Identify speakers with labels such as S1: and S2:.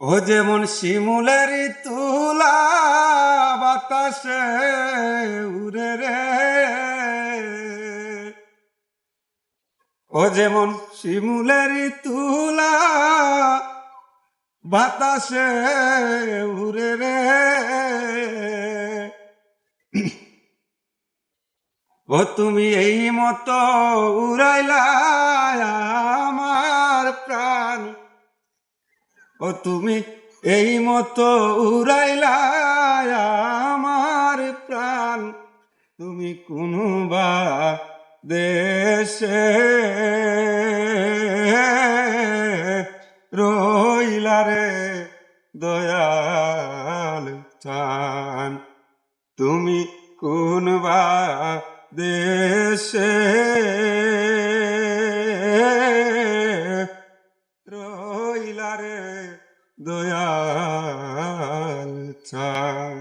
S1: ও যেমন শিমুলের তুলা বাতাসে উড়ে রে, ও যেমন শিমুলের তুলা বাতাসে উড়ে রে, ও তুমি এই মতো উড়াইলা আমার প্রাণ, ও তুমি এই মতো উড়াইলা আমার প্রাণ, তুমি কোনবা দেশে রইলা রে দয়াল চান, তুমি কোনবা দেশে রইলা রে দয়াল চান।